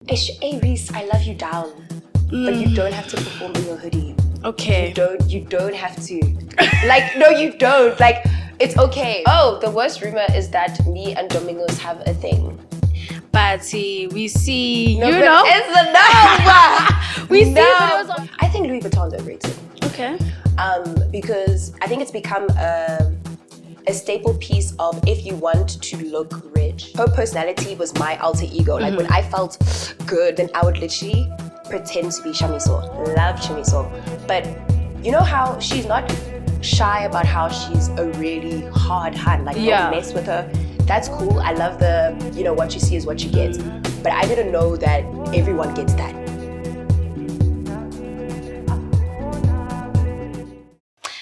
Hey Reese, I love you down. But you don't have to perform in your hoodie. Okay. You don't have to. Like, no, you don't. Like, it's okay. Oh, the worst rumor is that me and Domingos have a thing. But we see, No, you but know. it's no. We see no. videos on. I think Louis Vuitton's overrated. Okay. Because I think it's become a staple piece of if you want to look rich. Her personality was my alter ego. Like when I felt good, then I would literally pretend to be Shamiso. Love Shamiso. But you know how she's not shy about how she's a really hard hand. Like don't mess with her. That's cool. I love the, what you see is what you get. But I didn't know that everyone gets that.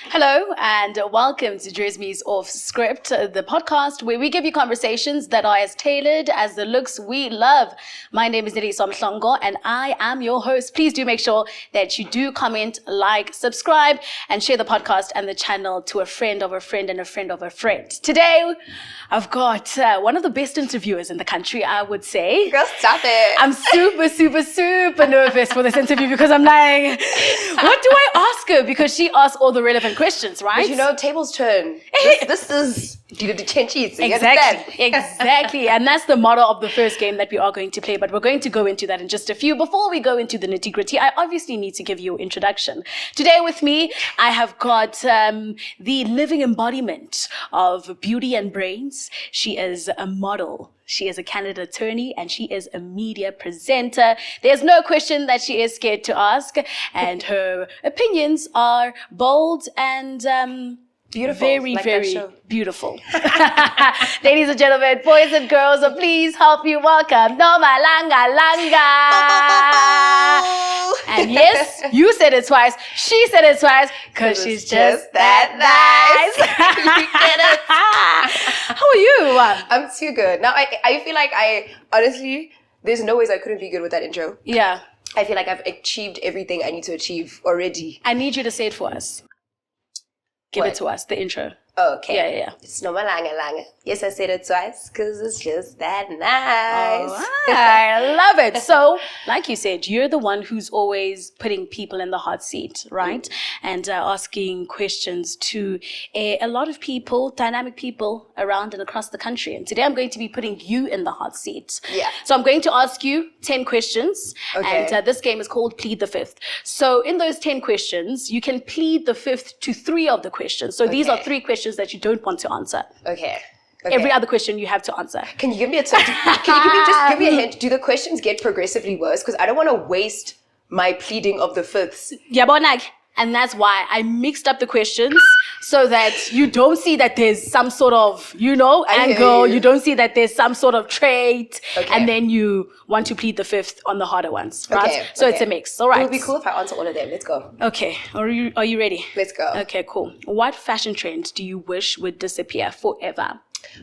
Hello and welcome to Dresme's Offscript, the podcast where we give you conversations that are as tailored as the looks we love. My name is Somhlongo and I am your host. Please do make sure that you do comment, like, subscribe, and share the podcast and the channel to a friend of a friend and a friend of a friend. Today, I've got one of the best interviewers in the country, I would say. Girl, stop it. I'm super nervous for this interview because I'm like, what do I ask her? Because she asks all the relevant questions, right? But tables turn. This is Exactly. And that's the motto of the first game that we are going to play. But we're going to go into that in just a few. Before we go into the nitty-gritty, I obviously need to give you an introduction. Today with me, I have got the living embodiment of beauty and brains. She is a model. She is a candidate attorney and she is a media presenter. There's no question that she is scared to ask, and her opinions are bold and beautiful. Very like beautiful. Ladies and gentlemen, boys and girls, please help you welcome Nomalanga Langa. And yes, you said it twice. She said it twice because she's just that nice. You get it. How are you? I'm too good. Now, I feel like honestly, there's no ways I couldn't be good with that intro. Yeah. I feel like I've achieved everything I need to achieve already. I need you to say it for us. Give it to us, the intro. Okay. Yeah. It's Nomalanga Langa. Yes, I said it twice because it's just that nice. All right. I love it. So, like you said, you're the one who's always putting people in the hot seat, right? And asking questions to a lot of people, dynamic people around and across the country. And today I'm going to be putting you in the hot seat. Yeah. So I'm going to ask you 10 questions. Okay. And this game is called Plead the Fifth. So in those 10 questions, you can plead the fifth to 3 of the questions. So these are 3 questions that you don't want to answer. Okay. Every other question you have to answer. Can you give me a tip? Can you give me a hint? Do the questions get progressively worse? Because I don't want to waste my pleading of the fifths. Yabonag. And that's why I mixed up the questions so that you don't see that there's some sort of, angle. You don't see that there's some sort of trait. Okay. And then you want to plead the fifth on the harder ones, right? Okay. So it's a mix. All right. It would be cool if I answer all of them. Let's go. Okay. Are you ready? Let's go. Okay, cool. What fashion trend do you wish would disappear forever?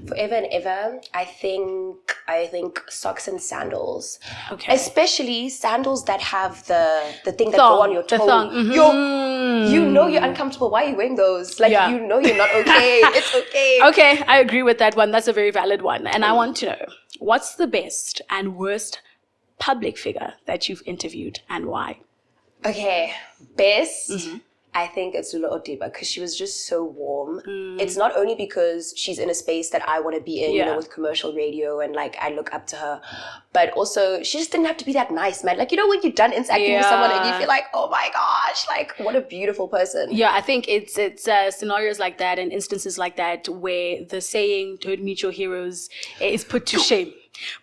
Forever and ever, I think socks and sandals. Okay. Especially sandals that have the thing that go on your toe. The thong. Mm-hmm. You know you're uncomfortable. Why are you wearing those? Like you know you're not okay. It's okay. Okay, I agree with that one. That's a very valid one. And I want to know, what's the best and worst public figure that you've interviewed and why? Okay, best. I think it's Lula Odiba because she was just so warm. It's not only because she's in a space that I want to be in, with commercial radio and like I look up to her, but also she just didn't have to be that nice, man. Like, when you're done interacting with someone and you feel like, oh my gosh, like what a beautiful person. Yeah, I think it's scenarios like that and instances like that where the saying, don't meet your heroes, is put to shame.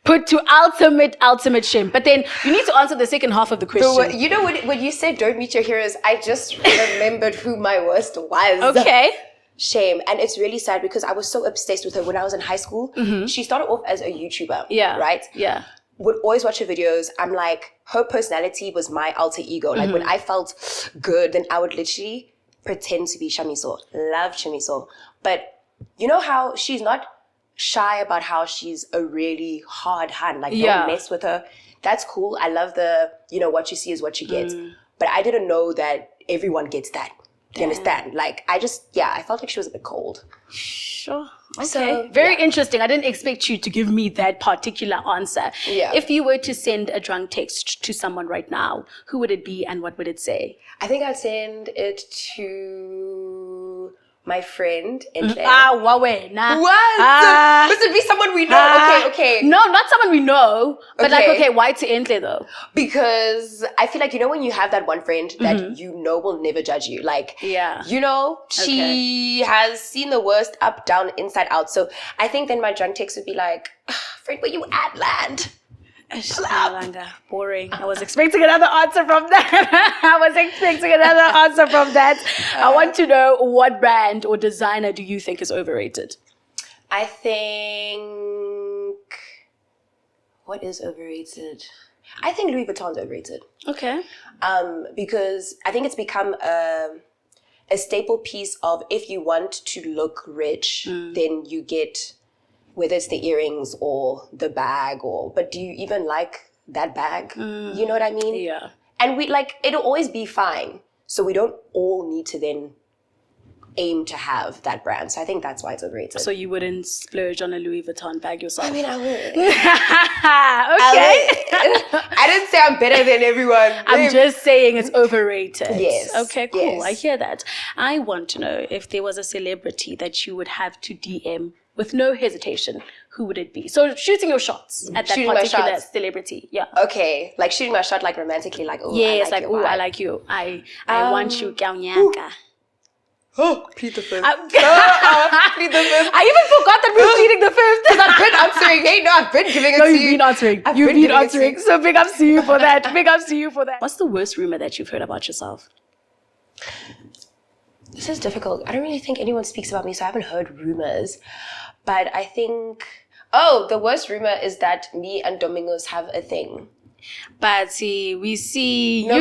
Put to ultimate shame. But then you need to answer the second half of the question. So, when you said don't meet your heroes, I just remembered who my worst was. Okay. Shame. And it's really sad because I was so obsessed with her when I was in high school. She started off as a YouTuber. Yeah. Right? Yeah. Would always watch her videos. I'm like, her personality was my alter ego. Like when I felt good, then I would literally pretend to be Shamiso. Love Shamiso. But you know how she's not shy about how she's a really hard hand. Like don't mess with her. That's cool. I love the, what you see is what you get. But I didn't know that everyone gets that. Do you understand? Like, I felt like she was a bit cold. Sure. Okay. So, very interesting. I didn't expect you to give me that particular answer. Yeah. If you were to send a drunk text to someone right now, who would it be and what would it say? I think I'd send it to my friend Entle. Wawe. Nah. What? This would be someone we know. Okay. No, not someone we know. But Okay. why to Entle though? Because I feel like, when you have that one friend that will never judge you. Like, Yeah. she has seen the worst up, down, inside out. So I think then my drunk text would be like, friend, where you at, land? Nomalanga. Boring. I was expecting another answer from that. I want to know, what brand or designer do you think is overrated? I think... What is overrated? I think Louis Vuitton's overrated. Okay. Because I think it's become a staple piece of, if you want to look rich, then you get... whether it's the earrings or the bag, but do you even like that bag? You know what I mean? Yeah. And it'll always be fine. So we don't all need to then aim to have that brand. So I think that's why it's overrated. So you wouldn't splurge on a Louis Vuitton bag yourself? I mean, I would. Okay. I didn't say I'm better than everyone. I'm just saying it's overrated. Yes. Okay, cool. Yes. I hear that. I want to know, if there was a celebrity that you would have to DM with no hesitation, who would it be? So shooting your shots at that particular celebrity. Yeah. Okay. Like shooting my shot romantically, yes, I like you. I want you. Oh, plead the fifth. Plead the fifth. I even forgot that we were pleading the fifth. Because I've been answering. Hey, no, I've been giving it to you. You've been answering. You've been answering. So big ups to you for that. Big ups to you for that. What's the worst rumor that you've heard about yourself? This is difficult. I don't really think anyone speaks about me, so I haven't heard rumors. But I think... Oh, the worst rumor is that me and Domingos have a thing. But see, we see, No.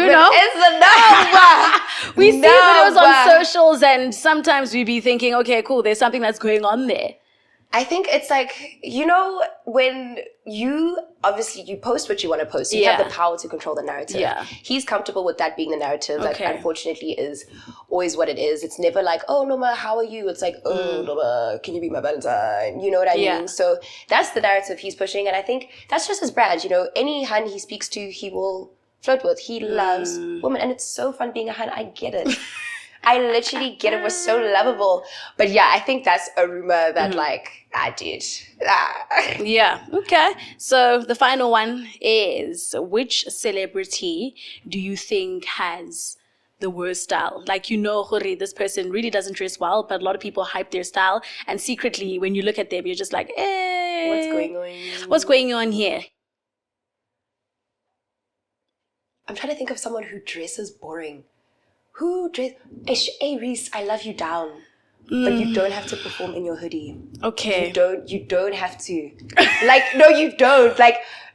We see videos on socials, and sometimes we be thinking, okay, cool, there's something that's going on there. I think it's when you post what you want to post, you have the power to control the narrative. Yeah. He's comfortable with that being the narrative. Okay. That unfortunately is always what it is. It's never like, oh, Noma, how are you? It's like, oh, Noma, can you be my Valentine? You know what I mean? So that's the narrative he's pushing. And I think that's just his brand. Any hun he speaks to, he will flirt with. He loves women. And it's so fun being a hun. I get it. I literally get it. Was so lovable. But yeah, I think that's a rumor that I did. Yeah. Okay. So the final one is, which celebrity do you think has the worst style? Hore, this person really doesn't dress well, but a lot of people hype their style. And secretly, when you look at them, you're just like, what's going on here? I'm trying to think of someone who dresses boring. Who dress? Hey Reese, I love you down, but you don't have to perform in your hoodie. Okay. You don't have to. No, you don't.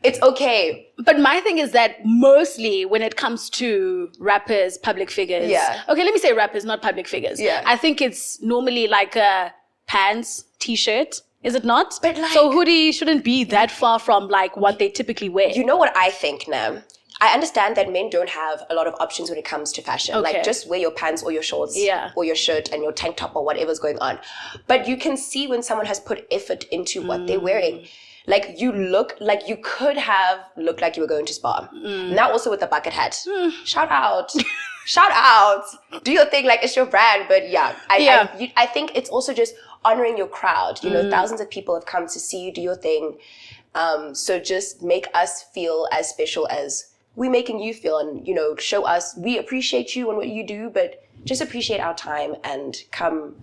It's okay. But my thing is that mostly when it comes to rappers, public figures. Yeah. Okay, let me say rappers, not public figures. Yeah. I think it's normally a pants, t-shirt. Is it not? But so hoodie shouldn't be that far from what they typically wear. You know what I think now? I understand that men don't have a lot of options when it comes to fashion. Okay. Just wear your pants or your shorts or your shirt and your tank top or whatever's going on. But you can see when someone has put effort into what they're wearing. You look like you could have looked like you were going to spa. Now also with the bucket hat. Shout out. Shout out. Do your thing it's your brand. But I think it's also just honoring your crowd. Thousands of people have come to see you do your thing. So just make us feel as special as we're making you feel, and show us we appreciate you and what you do, but just appreciate our time and come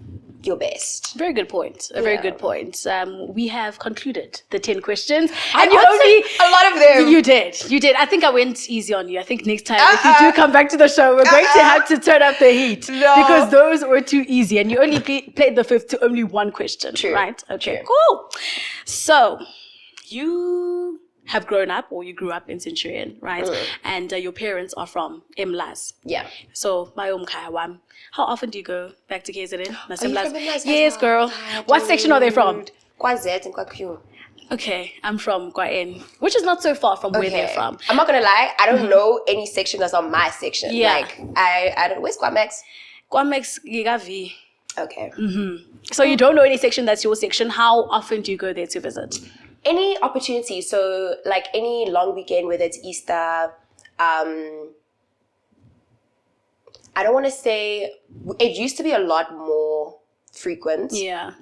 your best. Very good point. Very good point. We have concluded the 10 questions. And you answered a lot of them. You did. I think I went easy on you. I think next time if you do come back to the show, we're going to have to turn up the heat. No. Because those were too easy, and you only played the fifth to only one question. True. Right? Okay, True. Cool. So, you have grown up, or you grew up in Centurion, right? And your parents are from Mlas. Yeah. So, how often do you go back to KZN? Are you from Mlas? Yes, girl. What section are they from? KwaZ and KwaQ. Okay, I'm from Kwaen, which is not so far from where they're from. I'm not gonna lie, I don't know any section that's on my section. Yeah. I don't. Where's Kwamex? Kwamex Gigavi. Okay. So you don't know any section that's your section. How often do you go there to visit? Any opportunity. So like any long weekend, whether it's Easter, I don't want to say, it used to be a lot more frequent. Yeah.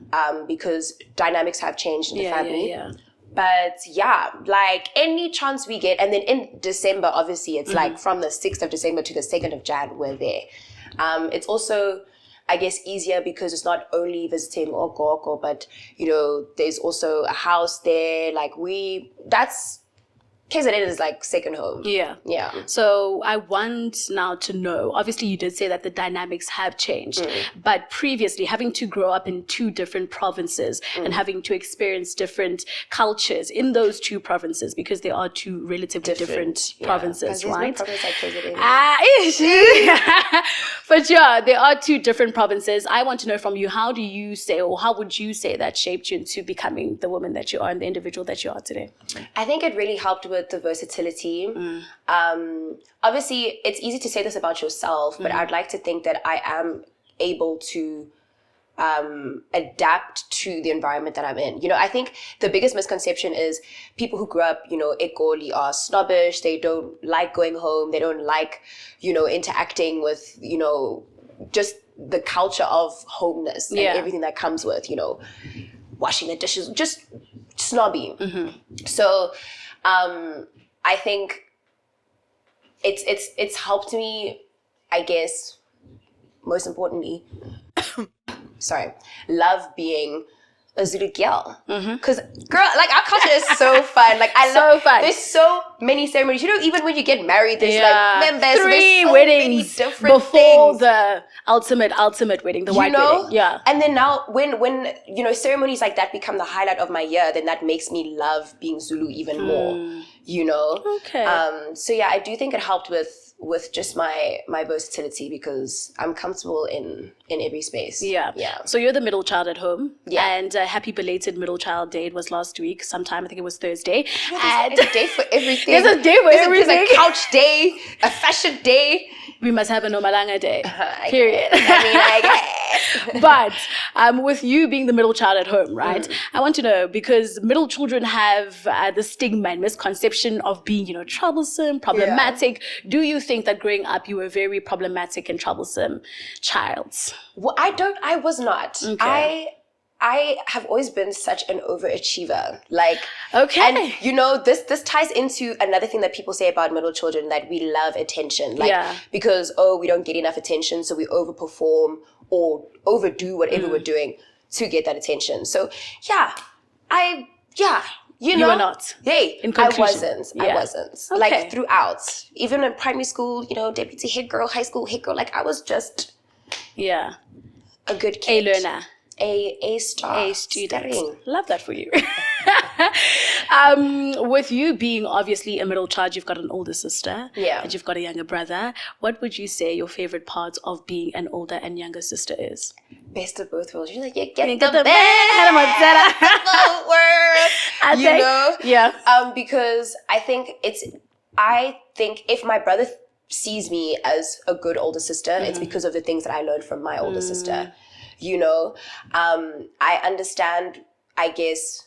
Because dynamics have changed in the family. Yeah. But yeah, like any chance we get, and then in December, obviously, it's like from the 6th of December to the 2nd of Jan, we're there. It's also, I guess, easier because it's not only visiting Oko, but, you know, there's also a house there. Like KZN is like second home. Yeah. Yeah. So I want now to know, obviously you did say that the dynamics have changed, but previously having to grow up in 2 different provinces and having to experience different cultures in those 2 provinces, because they are 2 relatively different provinces, right? No province like KZN. But yeah, there are 2 different provinces. I want to know from you, how do you say, or how would you say that shaped you into becoming the woman that you are and the individual that you are today? I think it really helped with the versatility. Obviously, it's easy to say this about yourself, but I'd like to think that I am able to adapt to the environment that I'm in. You know, I think the biggest misconception is people who grew up, you know, ekoli are snobbish. They don't like going home. They don't like, you know, interacting with, you know, just the culture of homeness and everything that comes with, you know, washing the dishes, just snobby. So I think it's helped me, I guess, most importantly, love being a Zulu girl. Because, girl, like, our culture is so fun. Like, I love fun. There's so many ceremonies. You know, even when you get married, there's like members. 3 there's so weddings many different before things. the ultimate wedding, the white wedding. Yeah. And then now when you know, ceremonies like that become the highlight of my year, then that makes me love being Zulu even more. You know? Okay. So yeah, I do think it helped with just my versatility, because I'm comfortable in every space. Yeah. So you're the middle child at home. Yeah. And happy belated middle child day. It was last week sometime. I think it was Thursday. There's a day for everything. There's a day for everything. There's a couch day, a fashion day. We must have a Nomalanga day. Period. I guess. But with you being the middle child at home, right? I want to know, because middle children have the stigma and misconception of being, you know, troublesome, problematic. Do you think that growing up you were a very problematic and troublesome child? Well, I was not. Okay. I have always been such an overachiever. Like, okay. And you know, this ties into another thing that people say about middle children, that we love attention. Like, because, we don't get enough attention, so we overperform or overdo whatever we're doing to get that attention. So, you know. You were not. Hey, in conclusion. I wasn't. Okay. Like, throughout. Even in primary school, you know, deputy head girl, high school head girl, like, I was just a good kid. A learner. A star. A student. Studying. Love that for you. With you being obviously a middle child, you've got an older sister. Yeah. And you've got a younger brother. What would you say your favorite part of being an older and younger sister is? Best of both worlds. You're like, you get the best of both worlds. You know? Yeah. Because I think if my brother sees me as a good older sister, it's because of the things that I learned from my older sister. You know, I understand, I guess,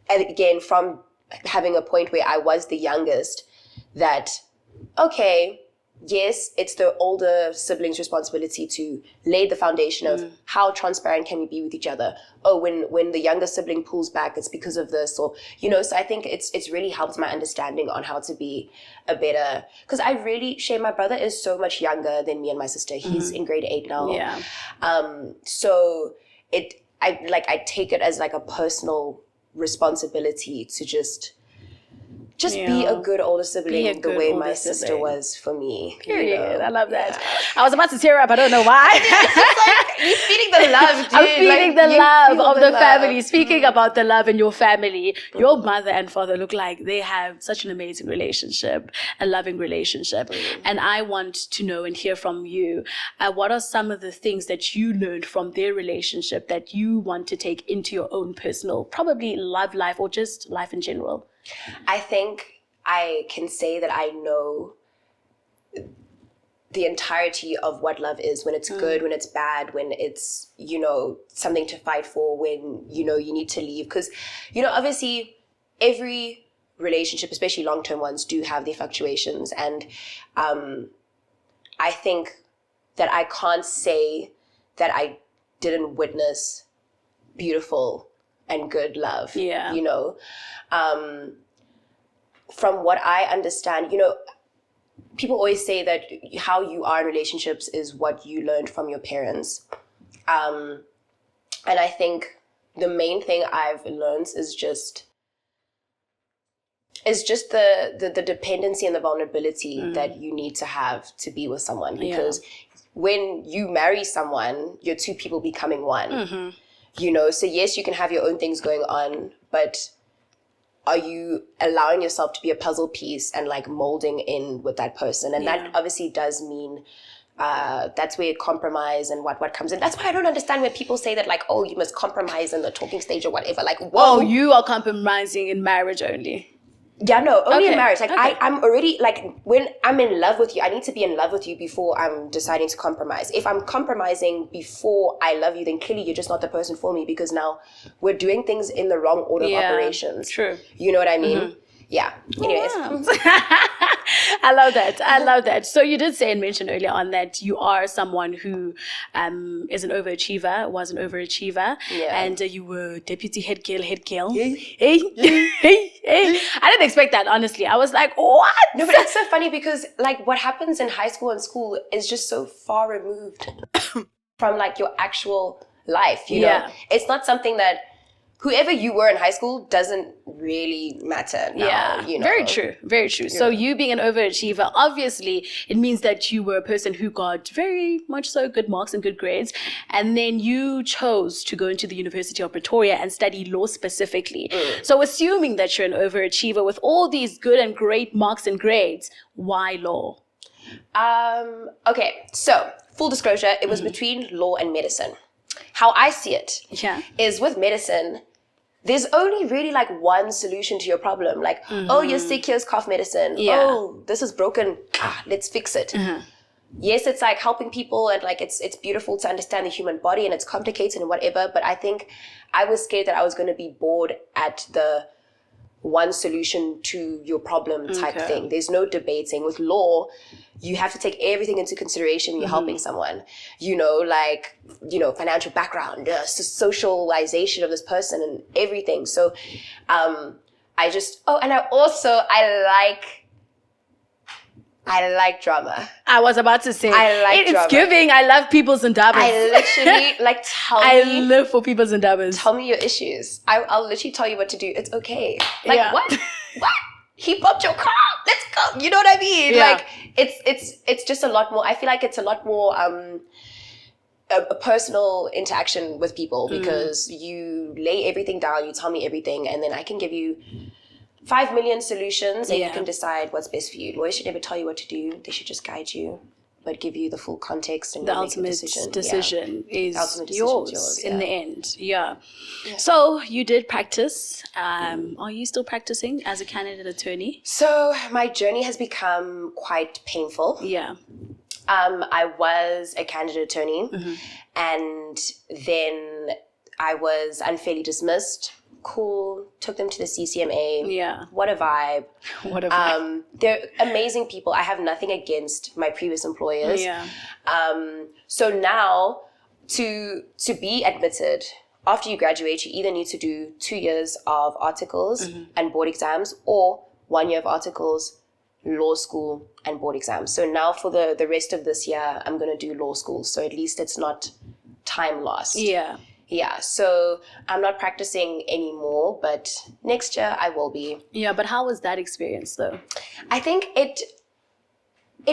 again, from having a point where I was the youngest, that, okay, yes, it's the older sibling's responsibility to lay the foundation of how transparent can we be with each other. Oh, when the younger sibling pulls back, it's because of this, or, you know, so I think it's really helped my understanding on how to be a better, because Shay, my brother is so much younger than me and my sister. He's in grade 8 now. Yeah. So I take it as like a personal responsibility to just be a good older sibling the way my sister was for me. Period. You know? I love that. I was about to tear up. I don't know why. You're feeding the love, dude. I'm feeding the love of the family. Speaking about the love in your family, your mother and father look like they have such an amazing relationship, a loving relationship. And I want to know and hear from you, what are some of the things that you learned from their relationship that you want to take into your own personal, probably love life or just life in general? I think I can say that I know the entirety of what love is, when it's good, when it's bad, when it's, something to fight for, when, you need to leave. Because, obviously every relationship, especially long-term ones, do have their fluctuations. And I think that I can't say that I didn't witness beautiful and good love. Yeah. From what I understand, people always say that how you are in relationships is what you learned from your parents. And I think the main thing I've learned is just the dependency and the vulnerability that you need to have to be with someone. Because when you marry someone, you're two people becoming one. So yes, you can have your own things going on, but are you allowing yourself to be a puzzle piece and like molding in with that person? And that obviously does mean that's where compromise and what comes in. That's why I don't understand when people say that, like, oh, you must compromise in the talking stage or whatever. Like, whoa. Oh, you are compromising in marriage only. Yeah, no, only in Okay, marriage. Like, okay. I'm already, like, when I'm in love with you, I need to be in love with you before I'm deciding to compromise. If I'm compromising before I love you, then clearly you're just not the person for me, because now we're doing things in the wrong order of operations. True. You know what I mean? Yeah. Anyways. Wow. I love that. So you did say and mention earlier on that you are someone who was an overachiever, and you were deputy head girl. Hey. I didn't expect that, honestly. I was like, what? No, but it's so funny because, like, what happens in high school and school is just so far removed from, like, your actual life, you know? It's not something that whoever you were in high school doesn't really matter now, Very true. So you being an overachiever, obviously it means that you were a person who got very much so good marks and good grades, and then you chose to go into the University of Pretoria and study law specifically. So assuming that you're an overachiever with all these good and great marks and grades, why law? Okay, so full disclosure, it was between law and medicine. How I see it is, with medicine, there's only really like one solution to your problem. Like, oh, you're sick, here's cough medicine. Oh, this is broken, let's fix it. Yes, it's like helping people, and like it's beautiful to understand the human body, and it's complicated and whatever. But I think I was scared that I was going to be bored at the one solution to your problem type thing. There's no debating. With law, you have to take everything into consideration when you're helping someone, financial background, socialization of this person and everything. So I like drama. I was about to say, it's drama. Giving. I love people's indabas. I literally I live for people's indabas. Tell me your issues. I'll literally tell you what to do. It's okay. Like, what? He bumped your car. Let's go. You know what I mean? Yeah. Like, it's just a lot more. I feel like it's a lot more a personal interaction with people, because you lay everything down, you tell me everything, and then I can give you 5 million solutions, and you can decide what's best for you. Lawyers should never tell you what to do. They should just guide you, but give you the full context, and the ultimate decision is yours in the end. Yeah. So you did practice. Are you still practicing as a candidate attorney? So my journey has become quite painful. Yeah. I was a candidate attorney, and then I was unfairly dismissed. Cool. Took them to the CCMA. Yeah. What a vibe. What a vibe. They're amazing people. I have nothing against my previous employers. Yeah. So now to be admitted, after you graduate, you either need to do 2 years of articles and board exams, or 1 year of articles, law school, and board exams. So now for the rest of this year, I'm going to do law school. So at least it's not time lost. Yeah. Yeah, so I'm not practicing anymore, but next year I will be. Yeah, but how was that experience though? I think it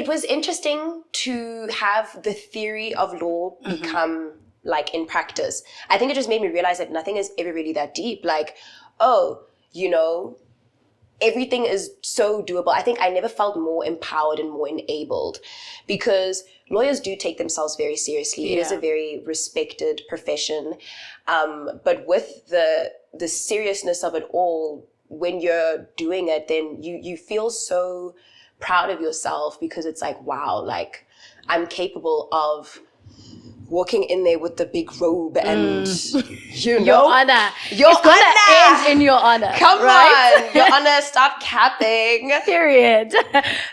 was interesting to have the theory of law become like in practice. I think it just made me realize that nothing is ever really that deep. Like, everything is so doable. I think I never felt more empowered and more enabled, because lawyers do take themselves very seriously. It is a very respected profession. But with the seriousness of it all, when you're doing it, then you feel so proud of yourself, because it's like, wow, like I'm capable of walking in there with the big robe and, you know. Your honor. Your it's gonna honor. end in your honor. Come right? on. Your honor, stop capping. Period.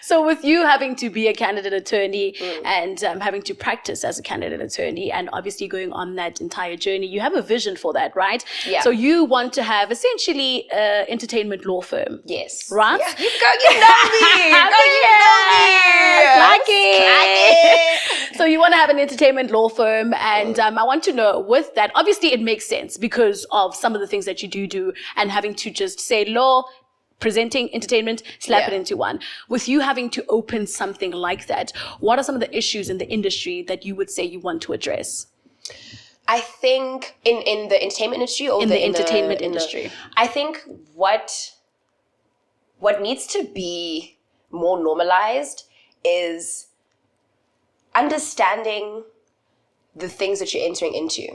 So with you having to be a candidate attorney and having to practice as a candidate attorney and obviously going on that entire journey, you have a vision for that, right? Yeah. So you want to have essentially an entertainment law firm. Yes. Right? Yeah. You know me. Clock it. So you want to have an entertainment law firm, and I want to know with that, obviously it makes sense because of some of the things that you do and having to just say law, presenting, entertainment, slap it into one. With you having to open something like that, what are some of the issues in the industry that you would say you want to address? I think in the entertainment industry or in the entertainment industry. I think what needs to be more normalized is understanding the things that you're entering into,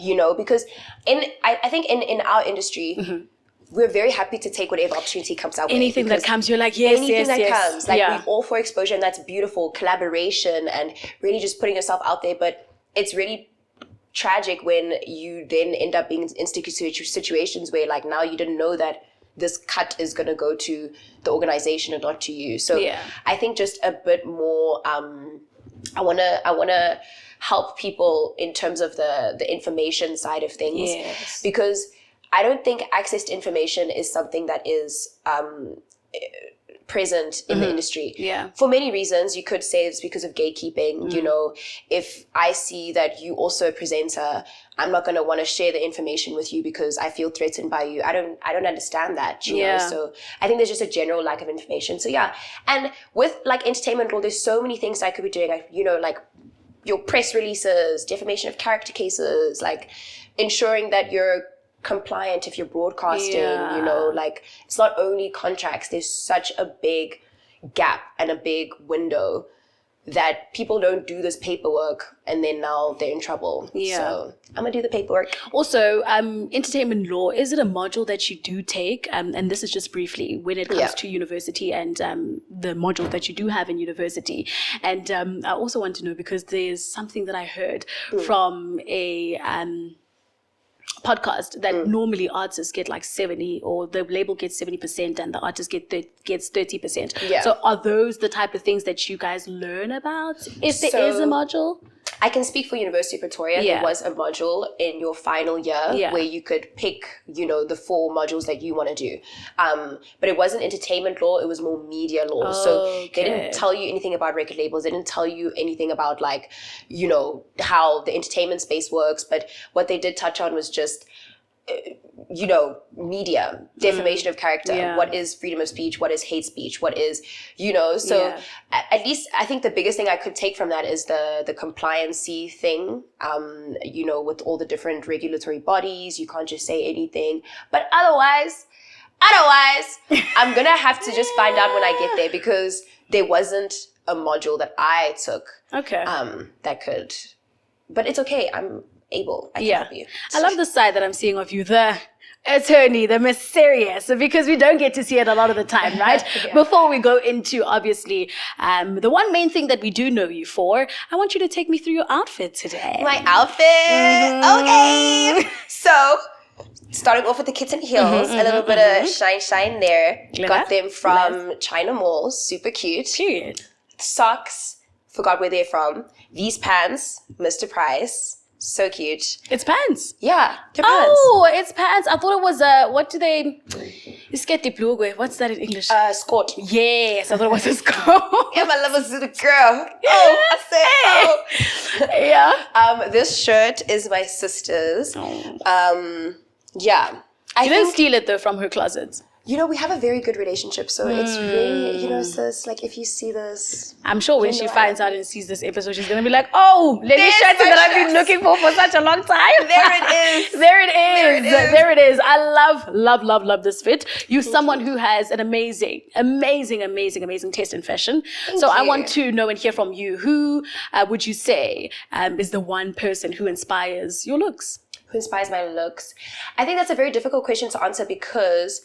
you know, because I think in our industry, we're very happy to take whatever opportunity comes our way. Anything that comes, you're like, yes, anything that comes. Like, yeah. we're all for exposure, and that's beautiful, collaboration, and really just putting yourself out there. But it's really tragic when you then end up being in sticky situations where, like, now you didn't know that this cut is going to go to the organization and not to you. So I think just a bit more, I want to help people in terms of the information side of things, because I don't think access to information is something that is present in the industry. Yeah. For many reasons. You could say it's because of gatekeeping. You know, if I see that you also a presenter, I'm not going to want to share the information with you because I feel threatened by you. I don't understand that, you know. So I think there's just a general lack of information. So yeah. And with like entertainment law, there's so many things I could be doing. You know, like your press releases, defamation of character cases, like ensuring that you're compliant if you're broadcasting, you know, like it's not only contracts. There's such a big gap and a big window that people don't do this paperwork and then now they're in trouble. So I'm gonna do the paperwork. Also, entertainment law, is it a module that you do take? And this is just briefly when it comes to university and the modules that you do have in university. And I also want to know, because there's something that I heard from a podcast that normally artists get like 70, or the label gets 70% and the artist gets 30%. So are those the type of things that you guys learn about if there is a module? I can speak for University of Pretoria. There was a module in your final year where you could pick, you know, the 4 modules that you want to do. But it wasn't entertainment law, it was more media law. So they didn't tell you anything about record labels. They didn't tell you anything about, like, you know, how the entertainment space works. But what they did touch on was just, you know, media, defamation of character, what is freedom of speech, what is hate speech, what is, you know, so at least I think the biggest thing I could take from that is the compliancy thing, you know, with all the different regulatory bodies. You can't just say anything, but otherwise, I'm gonna have to just find out when I get there, because there wasn't a module that I took that could, but it's okay, I'm able. I can help you. I love the side that I'm seeing of you, the attorney, the mysterious, because we don't get to see it a lot of the time, right? Before we go into, obviously, the one main thing that we do know you for, I want you to take me through your outfit today. My outfit? Okay. So, starting off with the kitten heels, a little bit of shine there. Glitter? Got them from China Mall, super cute. Period. Socks, forgot where they're from. These pants, Mr. Price. So cute. It's pants. Yeah, they're pants. Oh, it's pants. I thought it was what do they? What's that in English? Skirt. Yes, I thought it was a skirt. Yeah, my love is the girl. Oh, I said, Yeah. This shirt is my sister's. Yeah. You didn't steal it though from her closet. You know, we have a very good relationship, so it's really, you know, sis, like, if you see this... I'm sure when she finds out and sees this episode, she's going to be like, oh, let me shirt that I've been looking for such a long time. There it is. There it is. I love this fit. You're someone who has an amazing taste in fashion. Thank you. I want to know and hear from you. Who would you say is the one person who inspires your looks? Who inspires my looks? I think that's a very difficult question to answer, because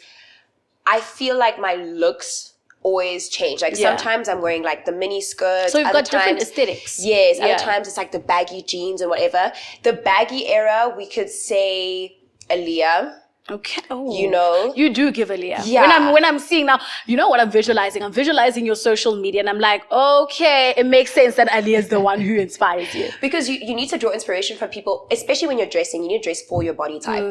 I feel like my looks always change. Like sometimes I'm wearing like the mini skirt. So you've got different aesthetics. Yes. Other times it's like the baggy jeans and whatever. The baggy era, we could say Aaliyah. Okay. Oh, you know, you do give Aaliyah. Yeah. When I'm seeing now, you know what I'm visualizing? I'm visualizing your social media, and I'm like, okay, it makes sense that Aaliyah is the one who inspires you. Because you need to draw inspiration from people, especially when you're dressing. You need to dress for your body type.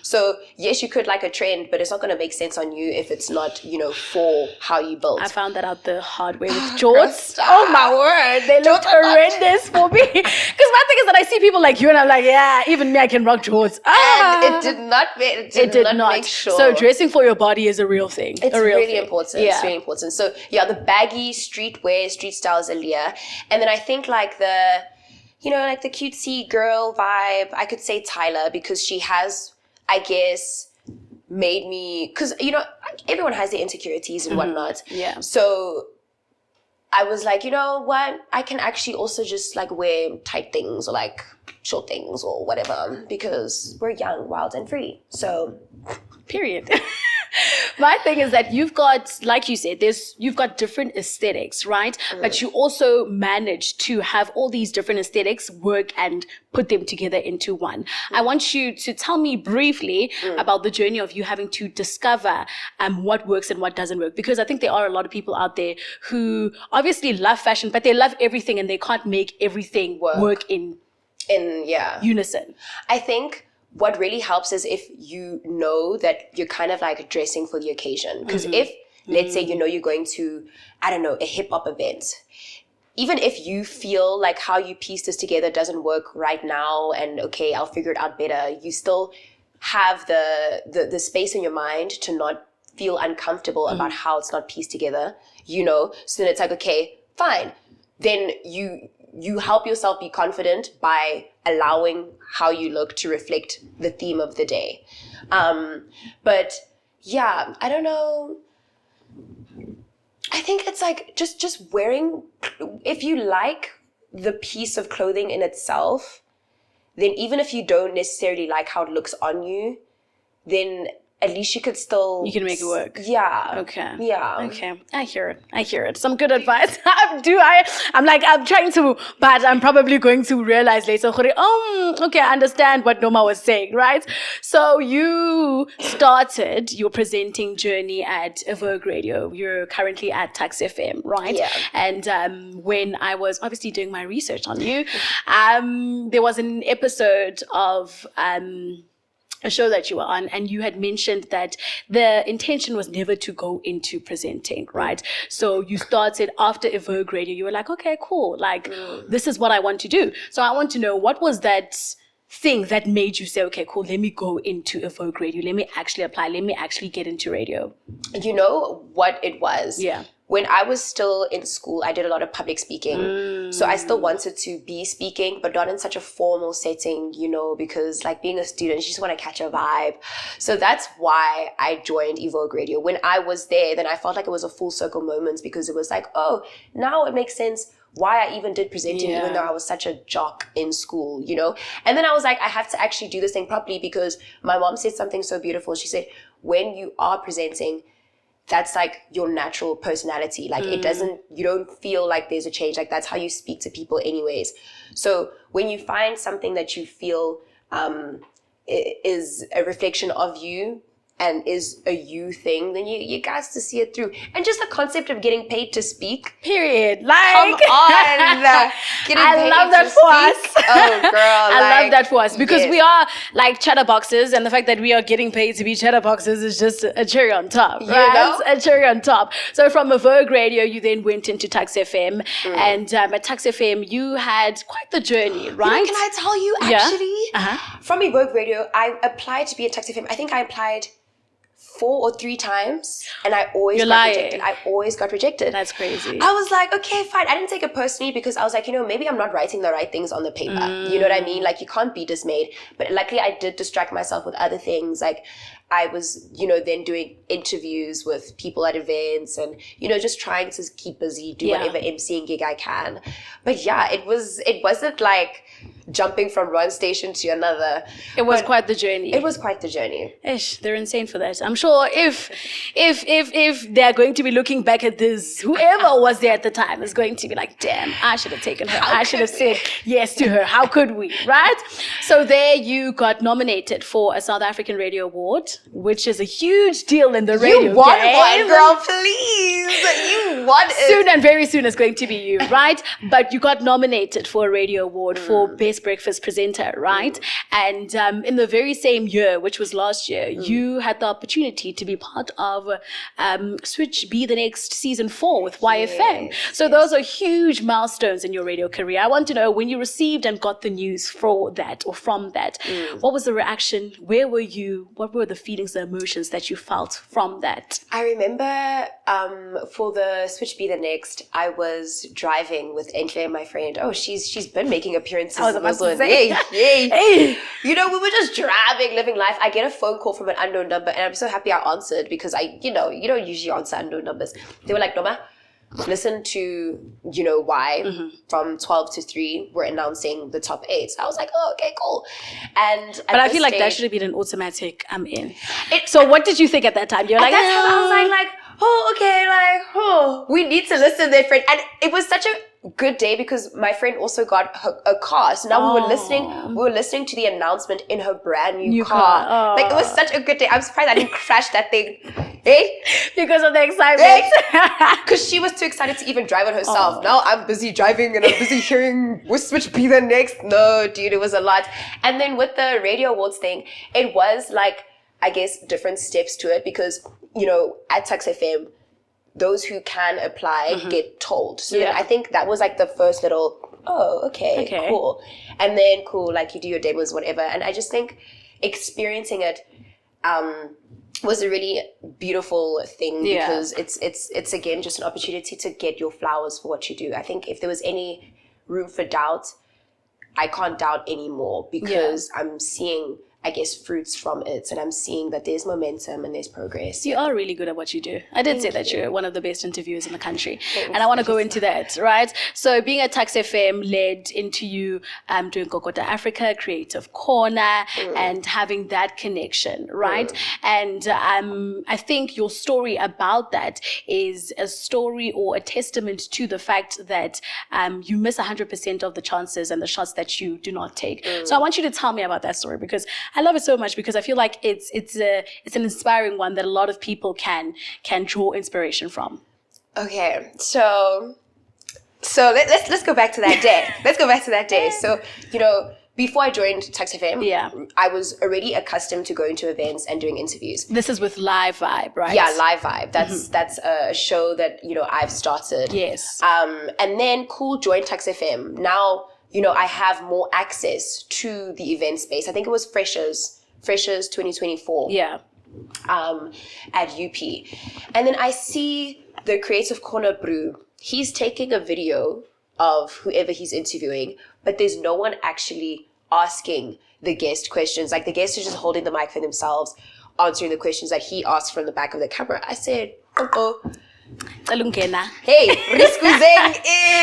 So yes, you could like a trend, but it's not going to make sense on you if it's not, you know, for how you build. I found that out the hard way with jorts. Oh my word, they look horrendous for me. Because my thing is that I see people like you, and I'm like, yeah, even me, I can rock jorts. And it did not. It did not make sure. So dressing for your body is a real thing. It's really important. Yeah. It's really important. So yeah, the baggy streetwear, street style is Aaliyah. And then I think like the, you know, like the cutesy girl vibe, I could say Tyler, because she has, I guess, made me, because, you know, everyone has their insecurities and whatnot. Yeah. So I was like, you know what? I can actually also just like wear tight things or like short things or whatever, because we're young, wild, and free. So, period. My thing is that you've got, like you said, you've got different aesthetics, right? But you also manage to have all these different aesthetics work and put them together into one. I want you to tell me briefly about the journey of you having to discover what works and what doesn't work. Because I think there are a lot of people out there who obviously love fashion, but they love everything and they can't make everything work in unison. I think what really helps is if you know that you're kind of like dressing for the occasion. Because if, let's say, you know, you're going to, I don't know, a hip hop event, even if you feel like how you piece this together doesn't work right now and okay, I'll figure it out better, you still have the space in your mind to not feel uncomfortable about how it's not pieced together, you know? So then it's like, okay, fine. Then you help yourself be confident by allowing how you look to reflect the theme of the day. But yeah, I don't know. I think it's like just wearing, if you like the piece of clothing in itself, then even if you don't necessarily like how it looks on you, then at least you could still... You can make it work. Yeah. Okay. Yeah. Okay. I hear it. Some good advice. I'm trying to, but I'm probably going to realize later, okay, I understand what Noma was saying, right? So you started your presenting journey at Vogue Radio. You're currently at Tax FM, right? Yeah. And when I was obviously doing my research on you, there was an episode of... a show that you were on, and you had mentioned that the intention was never to go into presenting, right? So you started after Vogue Radio. You were like, okay, cool. Like, this is what I want to do. So I want to know, what was that thing that made you say, okay, cool, let me go into Vogue Radio. Let me actually apply. Let me actually get into radio. You know what it was? Yeah. When I was still in school, I did a lot of public speaking. So I still wanted to be speaking, but not in such a formal setting, you know, because like being a student, you just want to catch a vibe. So that's why I joined Vogue Radio. When I was there, then I felt like it was a full circle moment, because it was like, oh, now it makes sense why I even did presenting, even though I was such a jock in school, you know? And then I was like, I have to actually do this thing properly, because my mom said something so beautiful. She said, when you are presenting, that's like your natural personality. Like you don't feel like there's a change. Like that's how you speak to people anyways. So when you find something that you feel is a reflection of you and is a you thing, then you guys to see it through. And just the concept of getting paid to speak. Period. Like, come on. I love that for us. Oh, girl. I love that for us, because we are like chatterboxes, and the fact that we are getting paid to be chatterboxes is just a cherry on top, right? You know? A cherry on top. So from Vogue Radio, you then went into Tax FM, and at Tax FM, you had quite the journey, right? You know, can I tell you, actually, from Vogue Radio, I applied to be at Tax FM. I think I applied 4 or 3 times, and I always got rejected. I always got rejected. That's crazy. I was like, okay, fine. I didn't take it personally, because I was like, you know, maybe I'm not writing the right things on the paper. You know what I mean? Like, you can't be dismayed. But luckily, I did distract myself with other things. Like, I was, you know, then doing interviews with people at events, and, you know, just trying to keep busy, do whatever emceeing gig I can. But yeah, it wasn't like jumping from one station to another. It was quite the journey. It was quite the journey. Ish, they're insane for that. I'm sure if they're going to be looking back at this, whoever was there at the time is going to be like, damn, I should have taken her. I should have said yes to her. How could we, right? So there you got nominated for a South African Radio Award, which is a huge deal in the radio You won game. one, girl, please. You won it. Soon and very soon it's going to be you, right? But you got nominated for a radio award for Best Breakfast Presenter, right? And in the very same year, which was last year, you had the opportunity to be part of Switch Be the Next Season 4 with YFM. So those are huge milestones in your radio career. I want to know, when you received and got the news for that or from that, what was the reaction? Where were you? What were the feelings, the emotions that you felt from that? I remember for the Switch Be the Next, I was driving with Enhle, my friend. Oh, she's been making appearances. I was about to say. Yay. Hey. You know, we were just driving, living life. I get a phone call from an unknown number, and I'm so happy I answered, because you don't usually answer unknown numbers. They were like, Noma, listen to, why from 12 to 3, we're announcing the top 8. So I was like, oh, okay, cool. But I feel like that should have been an automatic in. So what did you think at that time? You're like, at that time, I was like, oh, okay, we need to listen there, friend. And it was such a good day because my friend also got a car. So now we were listening to the announcement in her brand new car. Oh. Like, it was such a good day. I'm surprised I didn't crash that thing. Hey? Because of the excitement. Because she was too excited to even drive it herself. Now I'm busy driving and I'm busy hearing Switch Be the Next. No, dude, it was a lot. And then with the Radio Awards thing, it was like, I guess, different steps to it because, at Tux FM, those who can apply get told. So then I think that was like the first little, okay, cool. And then like you do your demos, whatever. And I just think experiencing it was a really beautiful thing because it's again just an opportunity to get your flowers for what you do. I think if there was any room for doubt, I can't doubt anymore because I'm seeing, I guess, fruits from it, and I'm seeing that there's momentum and there's progress. You are really good at what you do. I did say that you're one of the best interviewers in the country. And I want to go into that, right? So being at Tux FM led into you doing Kokota Africa, Creative Corner, and having that connection, right? And I think your story about that is a story or a testament to the fact that you miss 100% of the chances and the shots that you do not take. So I want you to tell me about that story, because I love it so much, because I feel like it's an inspiring one that a lot of people can draw inspiration from. Okay, so let's go back to that day. So, before I joined Tux FM, I was already accustomed to going to events and doing interviews. This is with Live Vibe, right? Yeah, Live Vibe. That's a show that I've started. Yes. And then joined Tux FM. Now, I have more access to the event space. I think it was Freshers 2024. Yeah. At UP. And then I see the Creative Corner Brew. He's taking a video of whoever he's interviewing, but there's no one actually asking the guest questions. Like, the guests are just holding the mic for themselves, answering the questions that he asked from the back of the camera. I said, hey,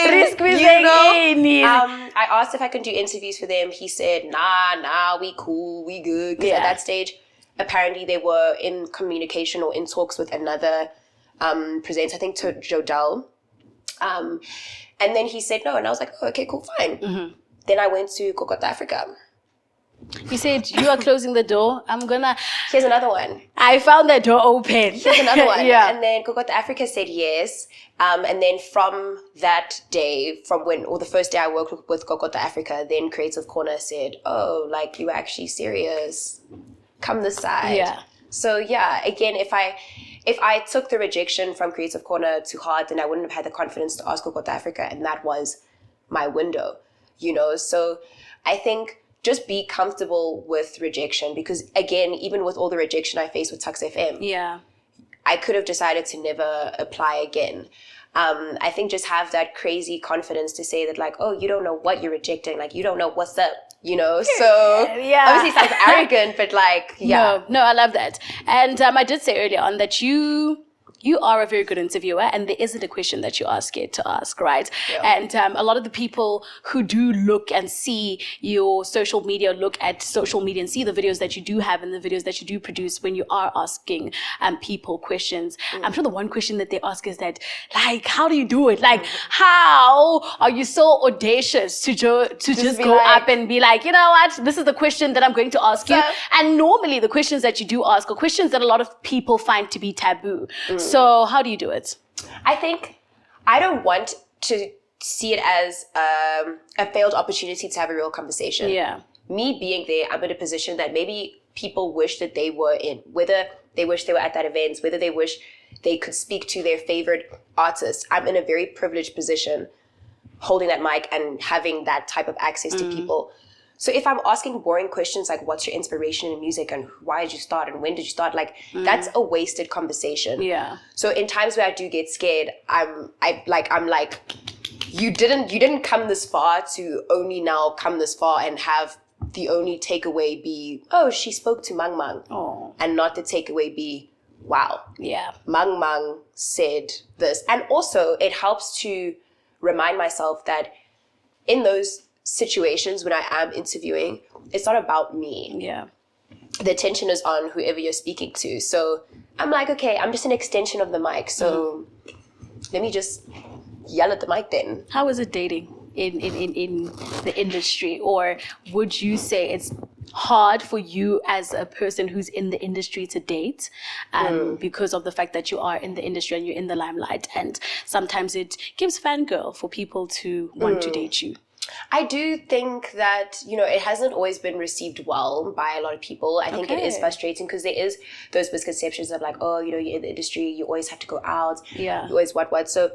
risquizeng in. I asked if I can do interviews for them. He said, nah, we cool, we good. Because at that stage, apparently they were in communication or in talks with another presenter, I think to Jodel. And then he said no, and I was like, oh, okay, cool, fine. Then I went to Kokota Africa. He said, you are closing the door. Here's another one. I found that door open. Here's another one. And then Kokota Africa said yes. And then from that day, the first day I worked with Kokota Africa, then Creative Corner said, oh, like, you were actually serious. Come this side. Yeah. So again, if I took the rejection from Creative Corner to heart, then I wouldn't have had the confidence to ask Kokota Africa. And that was my window, So I think just be comfortable with rejection, because again, even with all the rejection I faced with Tux FM, I could have decided to never apply again. I think just have that crazy confidence to say that, like, oh, you don't know what you're rejecting, like, you don't know what's up, so obviously it sounds arrogant, but like, no, I love that. And I did say earlier on that you you are a very good interviewer, and there isn't a question that you are scared to ask, right? Yeah. And a lot of the people who do look and see your social media, look at social media and see the videos that you do have and the videos that you do produce when you are asking people questions. I'm sure the one question that they ask is that, like, how do you do it? Like, how are you so audacious to just go like, up and be like, you know what, this is the question that I'm going to ask you. And normally the questions that you do ask are questions that a lot of people find to be taboo. So how do you do it? I think I don't want to see it as a failed opportunity to have a real conversation. Yeah. Me being there, I'm in a position that maybe people wish that they were in, whether they wish they were at that event, whether they wish they could speak to their favorite artist. I'm in a very privileged position holding that mic and having that type of access to people. So if I'm asking boring questions like, what's your inspiration in music and why did you start and when did you start? Like, that's a wasted conversation. Yeah. So in times where I do get scared, I'm like, you didn't come this far to only now come this far and have the only takeaway be, oh, she spoke to Mang Mang. Oh. And not the takeaway be, wow. Yeah. Mang Mang said this. And also it helps to remind myself that in those situations when I am interviewing, it's not about me. Yeah. The attention is on whoever you're speaking to. So I'm like, okay, I'm just an extension of the mic. So let me just yell at the mic then. How is it dating in the industry? Or would you say it's hard for you as a person who's in the industry to date because of the fact that you are in the industry and you're in the limelight, and sometimes it gives fangirl for people to want to date you? I do think that, it hasn't always been received well by a lot of people. I think it is frustrating because there is those misconceptions of like, oh, you're in the industry, you always have to go out. Yeah. You always what. So,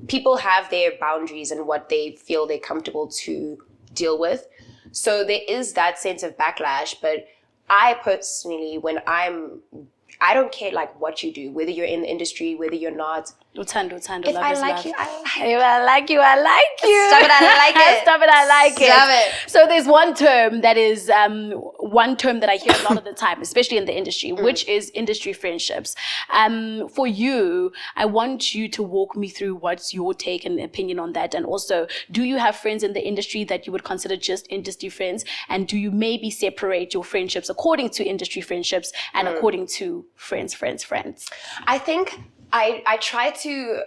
people have their boundaries and what they feel they're comfortable to deal with. So there is that sense of backlash. But I personally, I don't care like what you do, whether you're in the industry, whether you're not. If I like you, I like you. If I like you, I like you. Stop it, I like it. Stop it, I like it. Stop it. So there's one term that is one term that I hear a lot of the time, especially in the industry, which is industry friendships. For you, I want you to walk me through what's your take and opinion on that. And also, do you have friends in the industry that you would consider just industry friends? And do you maybe separate your friendships according to industry friendships and according to friends? I think I try to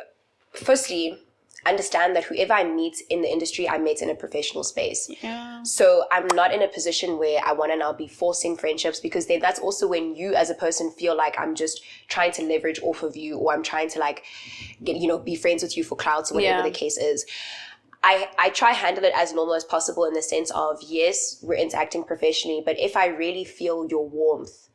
firstly understand that whoever I meet in the industry, I meet in a professional space. Yeah. So I'm not in a position where I want to now be forcing friendships, because then that's also when you as a person feel like I'm just trying to leverage off of you, or I'm trying to like get, be friends with you for clout or whatever the case is. I try handle it as normal as possible in the sense of, yes, we're interacting professionally, but if I really feel your warmth,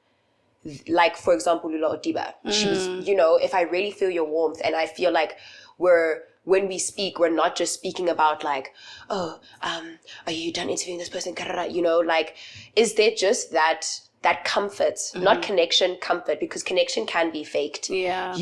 like for example Lula Odiba, she's, if I really feel your warmth and I feel like when we speak, we're not just speaking about like, oh, are you done interviewing this person? Like, is there just that comfort, not connection, comfort, because connection can be faked. Yeah.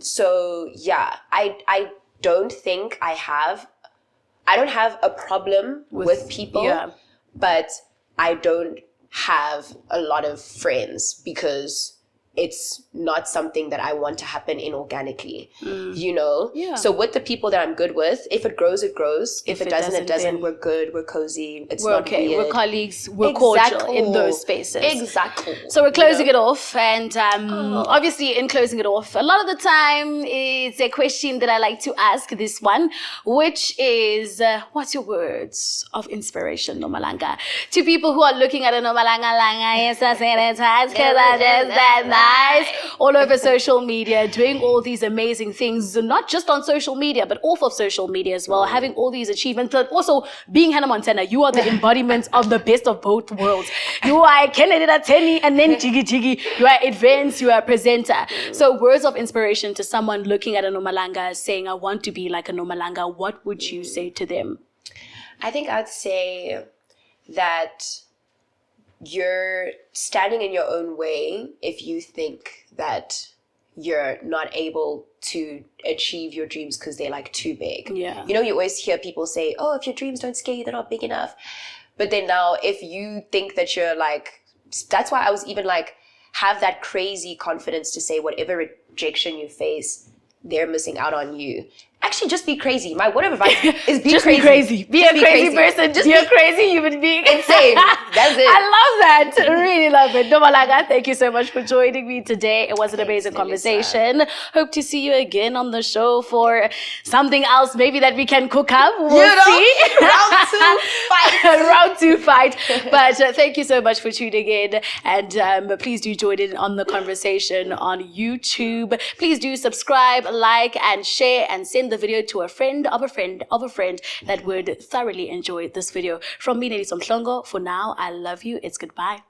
So yeah, I don't think I don't have a problem with people, but I don't have a lot of friends because it's not something that I want to happen inorganically, Yeah. So with the people that I'm good with, if it grows, it grows. If it doesn't, it doesn't. We're good. We're cozy. We're not okay. Weird. We're colleagues. We're cordial in those spaces. Exactly. So we're closing it off. And obviously in closing it off, a lot of the time it's a question that I like to ask this one, which is, what's your words of inspiration, Nomalanga? To people who are looking at a Nomalanga Langa, yes, I say it twice because I just that nice, all over social media, doing all these amazing things, not just on social media, but off of social media as well, having all these achievements, but also being Hannah Montana. You are the embodiment of the best of both worlds. You are a Kennedy Ateni and then Jiggy. You are advanced, you are a presenter. So words of inspiration to someone looking at a Nomalanga saying, I want to be like a Nomalanga, what would you say to them? I think I'd say that you're standing in your own way if you think that you're not able to achieve your dreams because they're like too big. Yeah. You always hear people say, oh, if your dreams don't scare you, they're not big enough. But then now if you think that you're like, that's why I was even like, have that crazy confidence to say whatever rejection you face, they're missing out on you. Actually, just be crazy. My word of advice is be just crazy. Be crazy. Be just a crazy person. Just be a crazy human being. Insane. That's it. I love that. Really love it. Nomalanga, thank you so much for joining me today. It was an amazing conversation. Hope to see you again on the show for something else maybe that we can cook up. We'll see. Round 2 fight. Round 2 fight. But thank you so much for tuning in. And please do join in on the conversation on YouTube. Please do subscribe, like, and share, and send the video to a friend of a friend of a friend that would thoroughly enjoy this video. From me, Nelly Somhlongo, for now, I love you. It's goodbye.